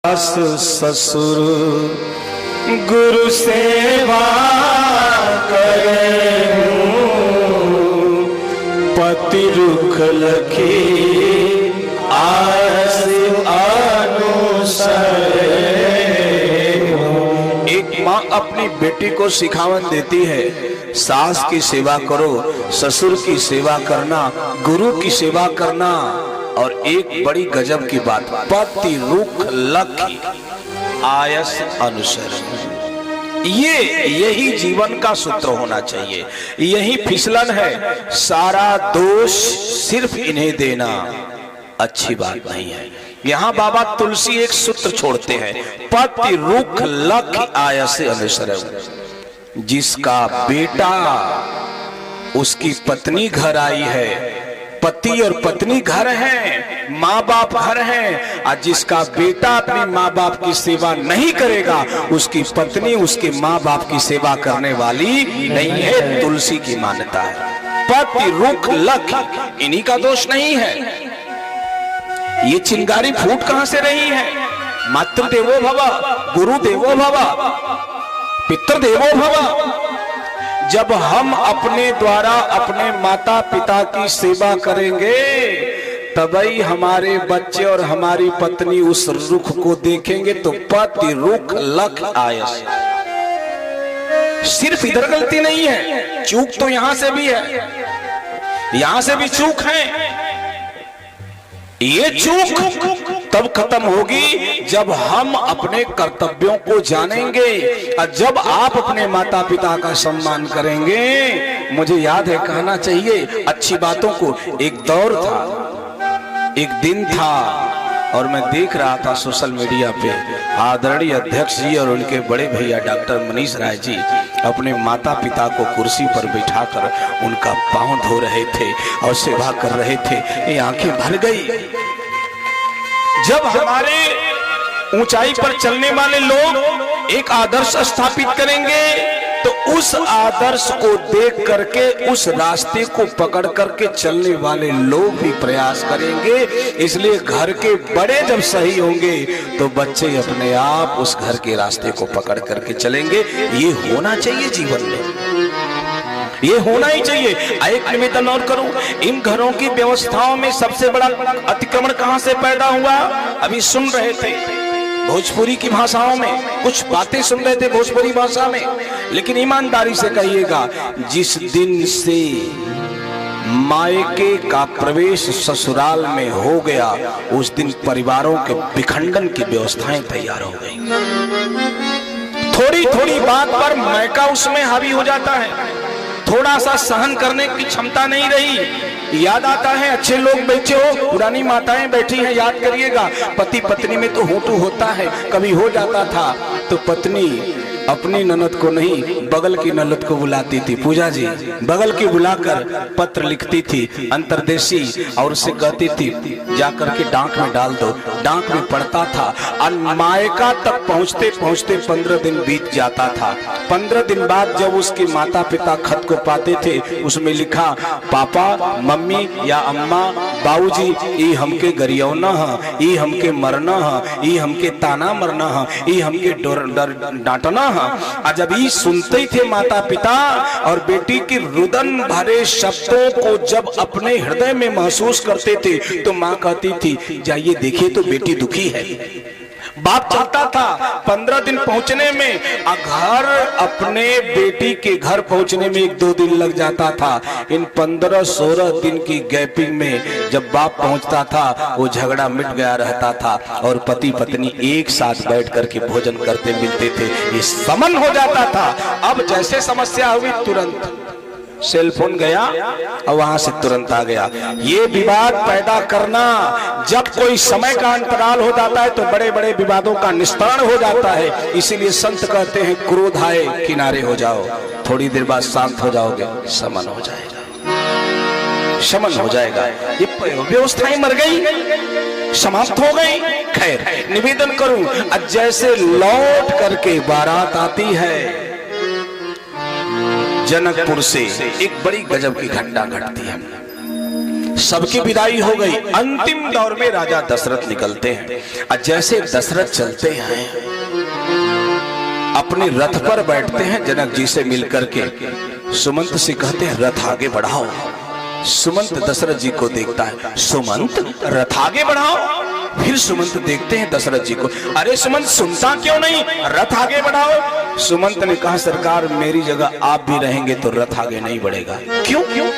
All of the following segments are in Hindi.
ससुर गुरु सेवा करे, पति रुख लखी आस अनुसरे। एक माँ अपनी बेटी को सिखावन देती है, सास की सेवा करो, ससुर की सेवा करना, गुरु की सेवा करना। और एक बड़ी गजब की बात, पति रुख लखी आयस अनुसर। यही जीवन का सूत्र होना चाहिए, यही फिसलन है। सारा दोष सिर्फ इन्हें देना अच्छी बात नहीं है। यहाँ बाबा तुलसी एक सूत्र छोड़ते हैं, पति रुख लखी आयस अनुसर। जिसका बेटा उसकी पत्नी घर आई है, पति और पत्नी घर हैं, माँ बाप घर हैं, और जिसका बेटा अपनी माँ बाप की सेवा नहीं करेगा, उसकी पत्नी उसके माँ बाप की सेवा करने वाली नहीं है। तुलसी की मान्यता है, पति रुख लखी इन्हीं का दोष नहीं है। ये चिंगारी फूट कहां से रही है? मातृदेवो भव, गुरु देवो भव, पितृदेवो भव। जब हम अपने द्वारा अपने माता पिता की सेवा करेंगे, तभी हमारे बच्चे और हमारी पत्नी उस रुख को देखेंगे। तो पति रुख लख आयस। सिर्फ इधर गलती नहीं है, चूक तो यहां से भी है, यहां से भी चूक है। ये चूक तब खत्म होगी जब हम अपने कर्तव्यों को जानेंगे, और जब आप अपने माता पिता का सम्मान करेंगे। मुझे याद है, कहना चाहिए अच्छी बातों को, एक दौर था, एक दिन था, और मैं देख रहा था सोशल मीडिया पे आदरणीय अध्यक्ष जी और उनके बड़े भैया डॉक्टर मनीष राय जी अपने माता पिता को कुर्सी पर बिठाकर उनका पांव धो रहे थे और सेवा कर रहे थे। ये आंखें भर गई। जब हमारे ऊंचाई पर चलने वाले लोग एक आदर्श स्थापित करेंगे, तो उस आदर्श को देख करके उस रास्ते को पकड़ करके चलने वाले लोग भी प्रयास करेंगे। इसलिए घर के बड़े जब सही होंगे, तो बच्चे अपने आप उस घर के रास्ते को पकड़ करके चलेंगे। ये होना चाहिए जीवन में, ये होना ही चाहिए। एक निवेदन और करूं, इन घरों की व्यवस्थाओं में सबसे बड़ा अतिक्रमण कहां से पैदा हुआ? अभी सुन रहे थे भोजपुरी की भाषाओं में, कुछ बातें सुन रहे थे भोजपुरी भाषा में, लेकिन ईमानदारी से कहिएगा, जिस दिन से मायके का प्रवेश ससुराल में हो गया, उस दिन परिवारों के विखंडन की व्यवस्थाएं तैयार हो गई। थोड़ी थोड़ी बात पर मायका उसमें हावी हो जाता है, थोड़ा सा सहन करने की क्षमता नहीं रही। याद आता है, अच्छे लोग बैठे हो, पुरानी माताएं बैठी हैं, याद करिएगा, पति पत्नी में तो होटू होता है। कभी हो जाता था तो पत्नी अपनी ननद को नहीं, बगल की ननद को बुलाती थी, पूजा जी, बगल की बुलाकर पत्र लिखती थी अंतर्देशी, और उससे कहती थी जाकर के डाक में डाल दो। डाक में पड़ता था, और मायका तक पहुंचते पहुंचते 15 दिन बीत जाता था। 15 दिन बाद जब उसके माता पिता खत को पाते थे, उसमें लिखा, पापा मम्मी या अम्मा बाबूजी, ई हमके गरियौना है, ई हमके मरना है, ई हमके ताना मरना है, ई हमके डांटना। जब ये सुनते ही थे माता पिता, और बेटी की रुदन भरे शब्दों को जब अपने हृदय में महसूस करते थे, तो माँ कहती थी जाइए देखिए तो बेटी दुखी है। बाप चलता था 15 दिन पहुंचने में, घर अपने बेटी के घर पहुंचने में 1-2 दिन लग जाता था। इन 15-16 दिन की गैपिंग में जब बाप पहुंचता था, वो झगड़ा मिट गया रहता था, और पति पत्नी एक साथ बैठ करके भोजन करते मिलते थे, ये समन हो जाता था। अब जैसे समस्या हुई, तुरंत सेलफोन गया और वहां से तुरंत आ गया। ये विवाद पैदा करना, जब कोई समय का अंतराल हो जाता है तो बड़े बड़े विवादों का निस्तारण हो जाता है। इसीलिए संत कहते हैं, क्रोध आए किनारे हो जाओ, थोड़ी देर बाद शांत हो जाओगे, शमन हो जाएगा, शमन हो जाएगा। ये व्यवस्थाएं मर गई, समाप्त हो गई। खैर, निवेदन करूं, जैसे लौट करके बारात आती है जनकपुर से, एक बड़ी गजब की घटना घटती है। सबकी विदाई हो गई। अंतिम दौर में राजा दशरथ निकलते हैं और जैसे दशरथ चलते हैं अपने रथ पर बैठते हैं, जनक जी से मिलकर के सुमंत से कहते हैं रथ आगे बढ़ाओ। सुमंत दशरथ जी को देखता है, सुमंत रथ आगे बढ़ाओ। फिर सुमंत देखते हैं दशरथ जी को, अरे सुमंत सुनता क्यों नहीं, रथ आगे बढ़ाओ। सुमंत ने कहा सरकार मेरी जगह आप भी रहेंगे तो रथ आगे नहीं बढ़ेगा। क्यों क्यों?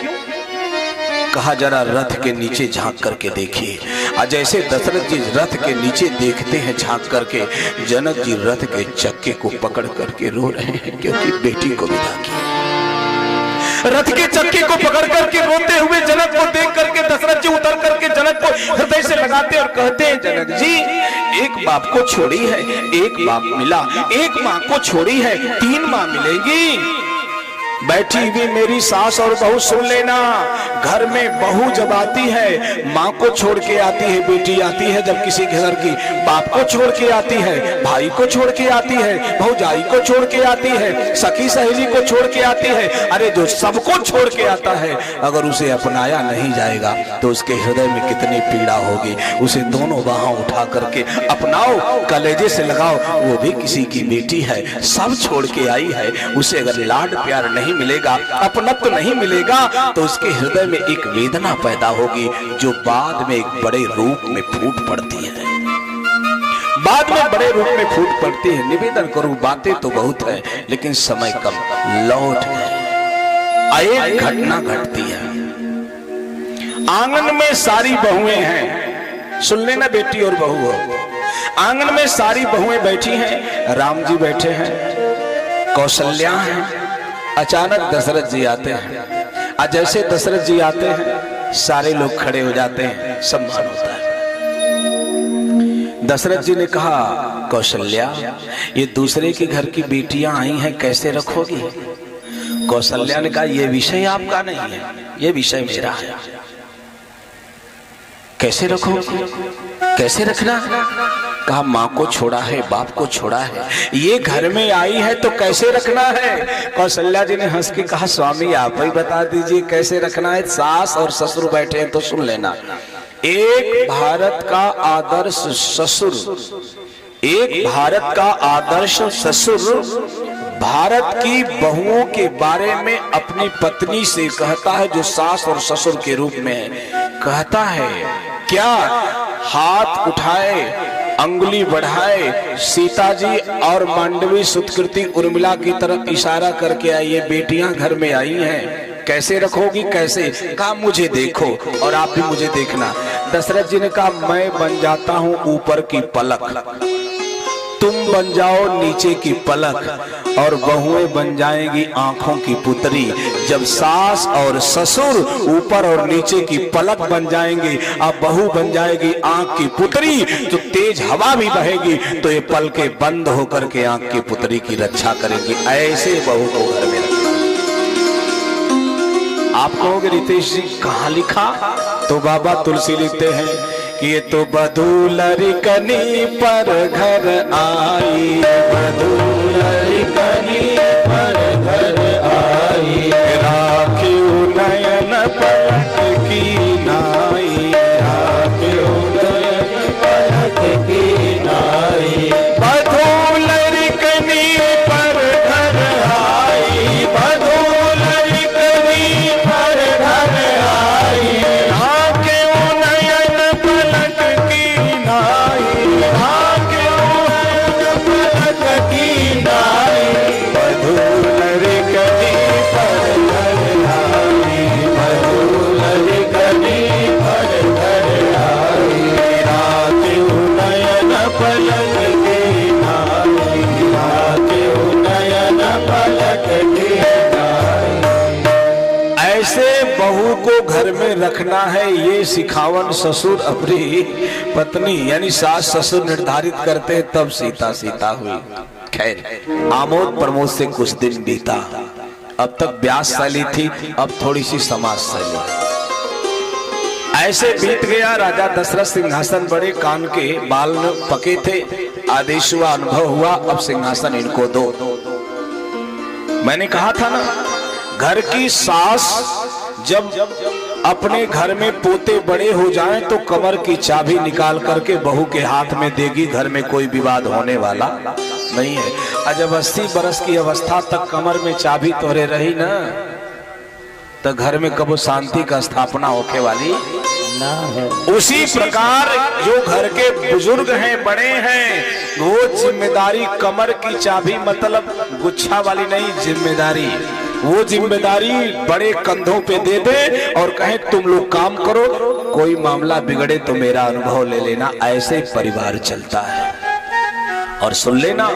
कहा जरा रथ के नीचे झांक करके देखिए। और जैसे दशरथ जी रथ के नीचे देखते हैं झांक करके, जनक जी रथ के चक्के को पकड़ करके रो रहे हैं, क्योंकि बेटी को विदा किया। रथ के चक्के को पकड़ करके रोते हुए जनक को देख करके दशरथ जी उतर करके जनक को हृदय से लगाते और कहते हैं जनक जी एक बाप को छोड़ी है, एक बाप मिला, एक माँ को छोड़ी है, 3 माँ मिलेगी। बैठी हुई मेरी सास और बहू सुन लेना, घर में बहू जब आती है माँ को छोड़ के आती है, बेटी आती है जब किसी घर की, बाप को छोड़ के आती है, भाई को छोड़ के आती है, भौजाई को छोड़ के आती है, सखी सहेली को छोड़ के आती है। अरे जो सबको छोड़ के आता है अगर उसे अपनाया नहीं जाएगा तो उसके हृदय में कितनी पीड़ा होगी। उसे दोनों बाहों उठा करके अपनाओ, कलेजे से लगाओ, वो भी किसी की बेटी है, सब छोड़ के आई है। उसे अगर लाड प्यार नहीं मिलेगा, अपनत्व नहीं मिलेगा तो उसके हृदय में एक वेदना पैदा होगी जो बाद में एक बड़े रूप में फूट पड़ती है, बाद में बड़े रूप में फूट पड़ती है। निवेदन करूं बातें तो बहुत है लेकिन समय कम, लौट है। एक घटना घटती है, आंगन में सारी बहुएं हैं, सुन लेना बेटी और बहू हो, आंगन में सारी बहुएं बैठी हैं, राम जी बैठे हैं, कौशल्या है। अचानक दशरथ जी आते हैं और जैसे दशरथ जी आते हैं सारे लोग खड़े हो जाते हैं, सम्मान होता है। दशरथ जी ने कहा कौशल्या ये दूसरे के घर की बेटियां आई हैं, कैसे रखोगी? कौशल्या ने कहा ये विषय आपका नहीं है, ये विषय मेरा है। कैसे रखोगी, कैसे रखना? कहा माँ को छोड़ा है, बाप को छोड़ा है, ये घर में आई है तो कैसे रखना है? कौशल्या जी ने हंस के कहा स्वामी आप ही बता दीजिए कैसे रखना है। सास और ससुर बैठे हैं तो सुन लेना। एक भारत का आदर्श ससुर, एक भारत का आदर्श ससुर भारत की बहुओं के बारे में अपनी पत्नी से कहता है जो सास और ससुर के रूप में है, कहता है क्या हाथ उठाए, अंगुली बढ़ाए, सीता जी और मांडवी सुतकृति उर्मिला की तरफ इशारा करके आई, ये बेटियां घर में आई हैं, कैसे रखोगी कैसे? कहा मुझे देखो और आप भी मुझे देखना। दशरथ जी ने कहा मैं बन जाता हूं ऊपर की पलक, तुम बन जाओ नीचे की पलक और बहुएं बन जाएंगी आंखों की पुतरी। जब सास और ससुर ऊपर और नीचे की पलक बन जाएंगे, अब बहू बन जाएगी आंख की पुतरी, तो तेज हवा भी बहेगी तो ये पलकें बंद होकर के आंख की पुतरी की रक्षा करेंगी। ऐसे बहू को घर में रखना। आप कहोगे रितेश जी कहाँ लिखा? तो बाबा तुलसी लिखते हैं कि ये तो बधूलरिकनी पर घर आई, बधूलरिकनी पर घर आई, राखियो नयन पलक की नाई, राखियो नयन पलक की नाई, बधूलरिकनी पर घर आई, बधूलरिकनी पर घर आई, बहू को घर में रखना है, ये सिखावन ससुर अपनी पत्नी यानी सास ससुर निर्धारित करते हैं, तब सीता सीता हुई। खैर आमोद प्रमोद से कुछ दिन बीता, अब तक व्यास शैली थी, अब थोड़ी सी समाज शैली। ऐसे बीत गया। राजा दशरथ सिंहासन बड़े कान के बाल पके थे, आदेश हुआ, अनुभव हुआ, अब सिंहासन इनको दो। मैंने कहा था ना घर की सास जब अपने घर में पोते बड़े हो जाएं तो कमर की चाबी निकाल करके बहू के हाथ में देगी, घर में कोई विवाद होने वाला नहीं है। और जब 80 बरस की अवस्था तक कमर में चाबी तोरे रही ना, तो घर में कबो शांति का स्थापना होके वाली ना है। उसी प्रकार जो घर के बुजुर्ग हैं, बड़े हैं, वो जिम्मेदारी कमर की चाबी मतलब गुच्छा वाली नहीं, जिम्मेदारी, वो जिम्मेदारी बड़े कंधों पे दे दे और कहे तुम लोग काम करो, कोई मामला बिगड़े तो मेरा अनुभव ले लेना। ऐसे परिवार चलता है। और सुन लेना,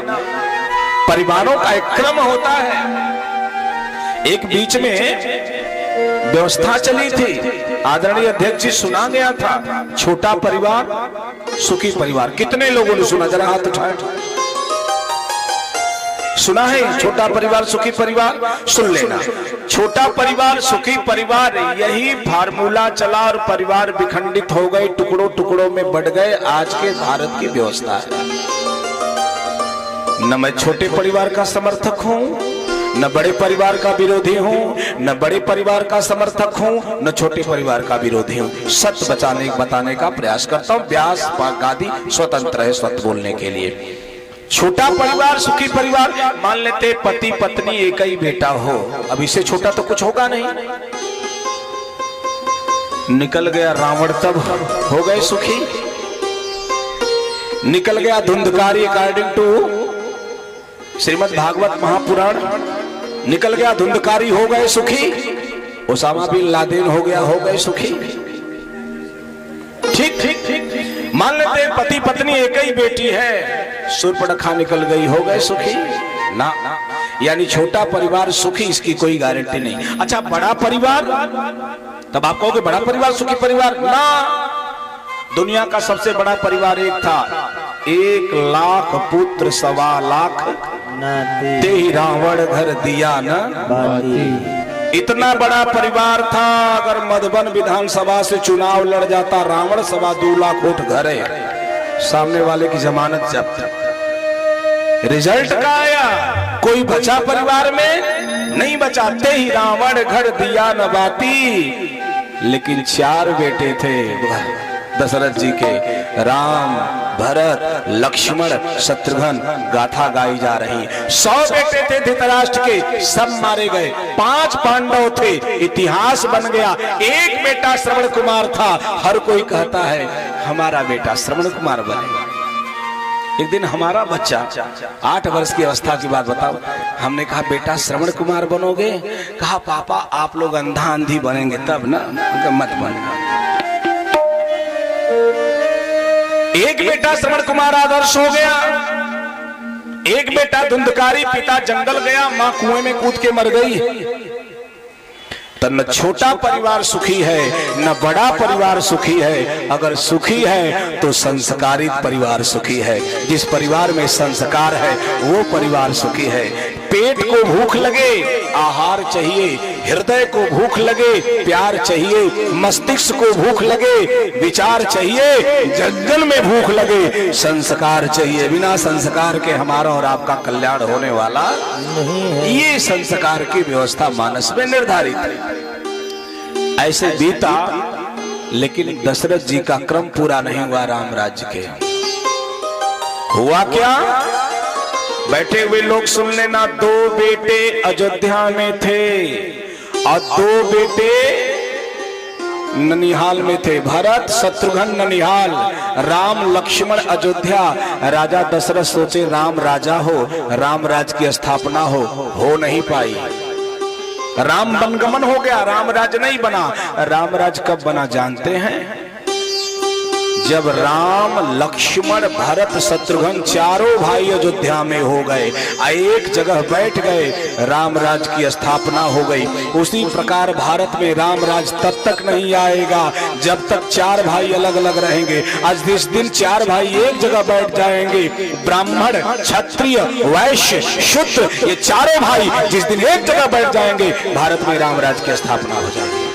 परिवारों का एक क्रम होता है। एक बीच में व्यवस्था चली थी, आदरणीय अध्यक्ष जी सुना गया था, छोटा परिवार सुखी परिवार। कितने लोगों ने सुना, जरा हाथ उठाए। सुना है छोटा परिवार सुखी परिवार? सुन लेना, छोटा परिवार सुखी परिवार, यही फार्मूला चला और परिवार विखंडित हो गए, टुकड़ों टुकड़ों में बढ़ गए। आज के भारत की व्यवस्था है। न मैं छोटे परिवार का समर्थक हूं, न बड़े परिवार का विरोधी हूं, न बड़े परिवार का समर्थक हूं, न छोटे परिवार का विरोधी हूं। सत्य बताने का प्रयास करता हूं। व्यास गादी स्वतंत्र है सत्य बोलने के लिए। छोटा परिवार सुखी परिवार, मान लेते पति पत्नी एक ही बेटा हो, अब इससे छोटा तो कुछ होगा नहीं। निकल गया रावण तब हो गए सुखी, निकल गया धुंधकारी अकॉर्डिंग टू श्रीमद् भागवत महापुराण, निकल गया धुंधकारी हो गए सुखी। ओसामा बिन लादेन हो गया, हो गए सुखी। ठीक ठीक ठीक, मान लेते पति पत्नी एक ही बेटी है, सूर्पणखा निकल गई, हो गए सुखी ना। यानी छोटा परिवार सुखी, इसकी कोई गारंटी नहीं। अच्छा बड़ा परिवार, तब आप कहोगे बड़ा परिवार सुखी परिवार ना। दुनिया का सबसे बड़ा परिवार एक था, 1 लाख पुत्र 1.25 लाख ते ही रावण घर दिया न। इतना बड़ा परिवार था, अगर मधुबन विधानसभा से चुनाव लड़ जाता रावण, 2.25 लाख वोट घर है, सामने वाले की जमानत जब्त। रिजल्ट का आया, कोई बचा परिवार में नहीं बचा। ते ही रावण घर दिया न बाती। लेकिन 4 बेटे थे दशरथ जी के, राम भरत लक्ष्मण शत्रुघ्न, गाथा गाई जा रही। 100 बेटे थे धृतराष्ट्र के, सब मारे गए। 5 पांडव थे, इतिहास बन गया। एक बेटा श्रवण कुमार था, हर कोई कहता है हमारा बेटा श्रवण कुमार बनेगा। एक दिन हमारा बच्चा 8 वर्ष की अवस्था की बात बताओ, हमने कहा बेटा श्रवण कुमार बनोगे? कहा पापा आप लोग अंधा अंधी बनेंगे तब ना, मत बन। एक बेटा श्रवण कुमार आदर्श हो गया, एक बेटा धुंधकारी, पिता जंगल गया, मां कुएं में कूद के मर गई। तो न छोटा परिवार सुखी है, न बड़ा परिवार सुखी है। अगर सुखी है तो संस्कारित परिवार सुखी है। जिस परिवार में संस्कार है वो परिवार सुखी है। पेट को भूख लगे आहार चाहिए, हृदय को भूख लगे प्यार चाहिए, मस्तिष्क को भूख लगे विचार चाहिए, जंगल में भूख लगे संस्कार चाहिए। बिना संस्कार के हमारा और आपका कल्याण होने वाला नहीं है। ये संस्कार की व्यवस्था मानस में निर्धारित है। ऐसे बीता, लेकिन दशरथ जी का क्रम पूरा नहीं हुआ। राम राज्य के हुआ क्या? बैठे हुए लोग सुन लेना, 2 बेटे अयोध्या में थे और 2 बेटे ननिहाल में थे। भरत शत्रुघ्न ननिहाल, राम लक्ष्मण अयोध्या। राजा दशरथ सोचे राम राजा हो, राम राज्य की स्थापना हो नहीं पाई। राम वनगमन हो गया, राम राज्य नहीं बना। राम राज्य कब बना जानते हैं? जब राम लक्ष्मण भरत शत्रुघ्न चारों भाई अयोध्या में हो गए, एक जगह बैठ गए, राम राज्य की स्थापना हो गई। उसी प्रकार भारत में राम राज्य तब तक नहीं आएगा जब तक 4 भाई अलग अलग रहेंगे। आज जिस दिन 4 भाई एक जगह बैठ जाएंगे, ब्राह्मण क्षत्रिय वैश्य शूद्र, ये चारों भाई जिस दिन एक जगह बैठ जाएंगे, भारत में राम राज्य की स्थापना हो जाएगी।